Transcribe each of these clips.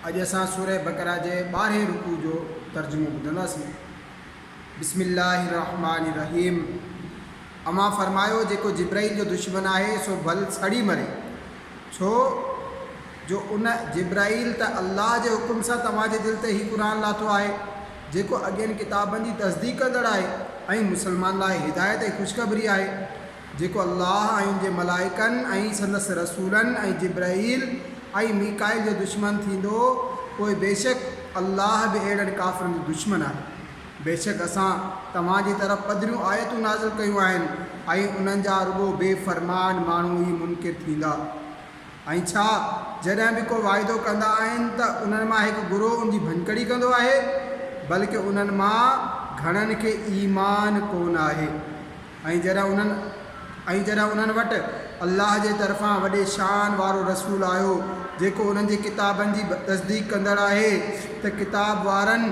अॼु असां सूरह बकरा जे 12हें रुकू जो तर्जुमो ॿुधंदासीं। बिस्मिल्लाहिर्रहमानिर्रहीम। अमा फरमायो जेको जिब्राइल जो दुश्मन आहे सो भल सड़ी मरे, छो जो उन जिब्राइल त अल्लाह जे हुकुम सां तव्हांजे दिलि ते ही क़ुरान लाथो आहे, जेको अॻियनि किताबनि जी तस्दीक़ कंदड़ आहे ऐं मुसलमान लाइ हिदायत ऐं ख़ुशख़बरी आहे, जेको अल्लाह ऐं उनजे मलाइकनि ऐं संदसि रसूलनि ऐं जिब्राइल ऐं मीकाइल जो दुश्मन थींदो, पोइ बेशक अल्लाह बि अहिड़नि काफ़िरनि जो दुश्मन आहे। बेशक असां तव्हांजी तरफ़ पधरियूं आयतूं नाज़िल कयूं आहिनि ऐं उन्हनि जा रुगो बेफ़रमान माण्हू ई मुनकिर थींदा। ऐं छा जॾहिं बि को वाइदो कंदा आहिनि त उन्हनि मां हिकु गुरोह उनजी भञकड़ी कंदो आहे, बल्कि उन्हनि मां घणनि खे ईमान कोन आहे। ऐं जॾहिं उन्हनि वटि अल्लाह जे तरफ़ां वॾे शान वारो रसूल आयो, जेको उन्हनि जे किताबनि जी तस्दीक़ कंदड़ आहे, त किताब वारनि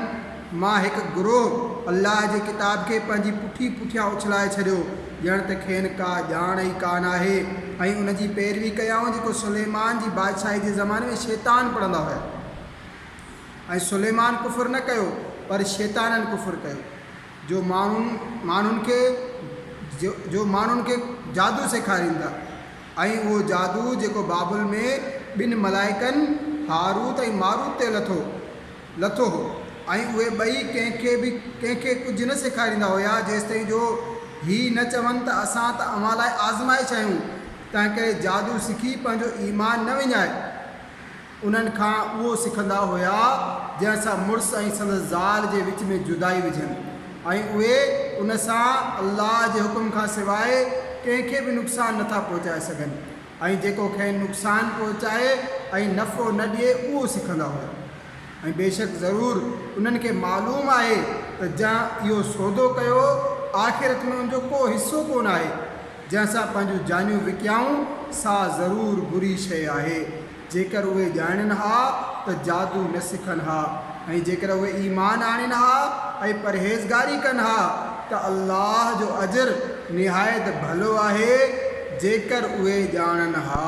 मां हिकु गुरोह अल्लाह जे किताब खे पंहिंजी पुठियां उछलाए छॾियो, ॼण त खेनि का ॼाण ई कान आहे, ऐं उनजी पैरवी कयाऊं जेको सुलेमान जी बादशाही जे ज़माने में शैतान पढ़ंदा हुआ। ऐं सुलेमान कुफ़ुर न कयो, पर शैताननि कुफ़ुर कयो, जो माण्हुनि खे जादू सेखारींदा। ऐं उहो जादू जेको बाबुल में ॿिनि मलाइकनि हारूत ऐं मारूत ते लथो हो, ऐं उहे ॿई कंहिंखे कुझु न सेखारींदा हुया, जेसिताईं जो हीअ न चवनि त असां त अव्हां लाइ आज़माइश आहियूं, तंहिं करे जादू सिखी पंहिंजो ईमान न विञाए। उन्हनि खां उहो सिखंदा हुया जंहिंसां मुड़ुस ऐं संदसि ज़ाल जे विच में जुदाई विझनि, ऐं उहे उन सां अल्लाह जे हुकुम खां सवाइ कंहिंखे बि नुक़सानु नथा पहुचाए सघनि, ऐं जेको कंहिं नुक़सानु पहुचाए ऐं नफ़ो न ॾिए उहो सिखंदा हुया। ऐं बेशक ज़रूरु उन्हनि खे मालूम आहे त जंहिं इहो सौदो कयो आख़िरत में उनजो को हिसो कोन आहे, जंहिंसां पंहिंजूं जानियूं विकियाऊं, सा ज़रूरु बुरी शइ आहे। जेकर उहे ॼाणनि हा त जादू न सिखनि हा, ऐं जेकर उहे ईमान आणनि हा ऐं परहेज़गारी कनि हा, त अल्लाह जो अजर निहायत भलो आहे, जेकर उहे ॼाणनि हा।